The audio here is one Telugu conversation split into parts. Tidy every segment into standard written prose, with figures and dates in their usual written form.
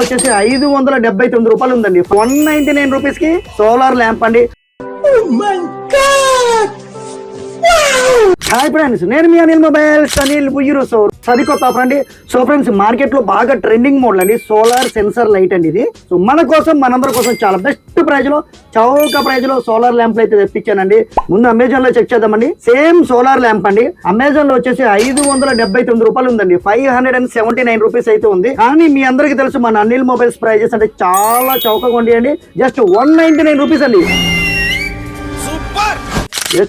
వచ్చేసి 579 రూపాయలు ఉందండి. 199 రూపీస్ కి సోలార్ ల్యాంప్ అండి. హాయ్ ఫ్రెండ్స్, నేను మీ అనిల్ మొబైల్స్ అనిల్ బుయ్యూరు. సో సరికొత్త ఆఫర్ అండి. సో ఫ్రెండ్స్, మార్కెట్ లో బాగా ట్రెండింగ్ మోడల్ అండి సోలార్ సెన్సర్ లైట్ అండి ఇది. సో మన కోసం మనందరి కోసం చాలా బెస్ట్ ప్రైజ్ లో, చౌక ప్రైజ్ లో సోలార్ ల్యాంప్ అయితే తెప్పించానండి. ముందు అమెజాన్ లో చెక్ చేద్దామండి. సేమ్ సోలార్ ల్యాంప్ అండి. అమెజాన్ లో వచ్చేసి 579 రూపాయలు ఉందండి. 579 రూపీస్ అయితే ఉంది. కానీ మీ అందరికి తెలుసు మన అనిల్ మొబైల్స్ ప్రైజెస్ అంటే చాలా చౌకగా ఉండేయండి. జస్ట్ 199 రూపీస్ అండి.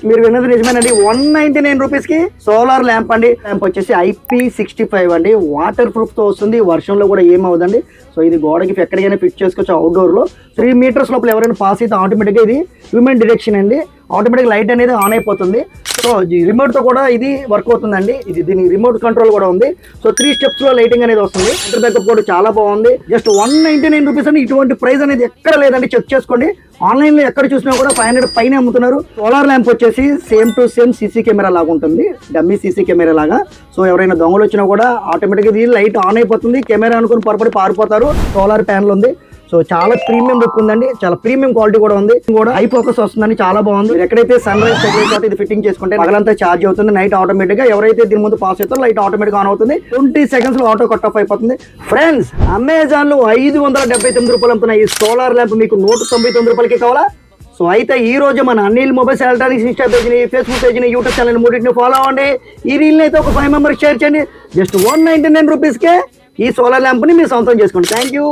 మీరు విన్నది నిజమేనండి. 199 రూపీస్ కి సోలార్ ల్యాంప్ అండి. ల్యాంప్ వచ్చేసి IP65 అండి. వాటర్ ప్రూఫ్ తో వస్తుంది. వర్షంలో కూడా ఏమవుదండి. సో ఇది గోడకి ఎక్కడికైనా ఫిట్ చేసుకోవచ్చు. అవుట్డోర్ లో 3 మీటర్స్ లోపల ఎవరైనా పాస్ అయితే ఆటోమేటిక్ గా ఇది హ్యూమన్ డిటెక్షన్ అండి. ఆటోమేటిక్ లైట్ అనేది ఆన్ అయిపోతుంది. సో రిమోట్ తో కూడా ఇది వర్క్ అవుతుందండి. ఇది దీనికి రిమోట్ కంట్రోల్ కూడా ఉంది. సో 3 స్టెప్స్ లో లైటింగ్ అనేది వస్తుంది. ఇంటర్ బ్యాకప్ కూడా చాలా బాగుంది. జస్ట్ 199 రూపీస్ అని ఇటువంటి ప్రైస్ అనేది ఎక్కడ లేదండి. చెక్ చేసుకోండి. ఆన్లైన్ లో ఎక్కడ చూసినా కూడా 500 పైన అమ్ముతున్నారు. సోలార్ ల్యాంప్ వచ్చేసి same to same CC camera లాగా ఉంటుంది. డమ్మీ సీసీ కెమెరా లాగా. సో ఎవరైనా దొంగలు వచ్చినా కూడా ఆటోమేటిక్ ఇది లైట్ ఆన్ అయిపోతుంది. కెమెరా అనుకుని పొరపడి పారిపోతారు. సోలార్ ప్యానల్ ఉంది. సో చాలా ప్రీమియం లుక్ ఉందండి. చాలా ప్రీమియం క్వాలిటీ కూడా ఉంది. కూడా హై ఫోకస్ వస్తుందని చాలా బాగుంది. ఎక్కడైతే సన్ రైజ్ తగిలితో ఇది ఫిట్టింగ్ చేసుకుంటే పగలంతా ఛార్జ్ అవుతుంది. నైట్ ఆటోమేటిక్ గా ఎవరైతే దీని ముందు పాస్ అవుతారో లైట్ ఆటోమేటిక్ ఆన్ అవుతుంది. 20 సెకండ్స్ లో ఆటో కట్ ఆఫ్ అయిపోతుంది. ఫ్రెండ్స్, అమెజాన్ లో 579 రూపాయలు అమ్ముతున్న ఈ సోలార్ ల్యాంప్ మీకు 199 రూపాయలకి కావాలా? సో అయితే ఈ రోజు మన అనిల్ మొబైల్స్ ఎలక్ట్రానిక్స్ ఇన్స్టా పేజ్ని, ఫేస్బుక్ పేజ్ని, యూట్యూబ్ ఛానల్ మూడింటిని ఫాలో అవ్వండి. ఈ రీల్ అయితే ఒక 5 మెంబర్స్ షేర్ చేయండి. జస్ట్ 199 రూపీస్కే ఈ సోలార్ ల్యాంప్ ని మీరు సొంతం చేసుకోండి. Thank you.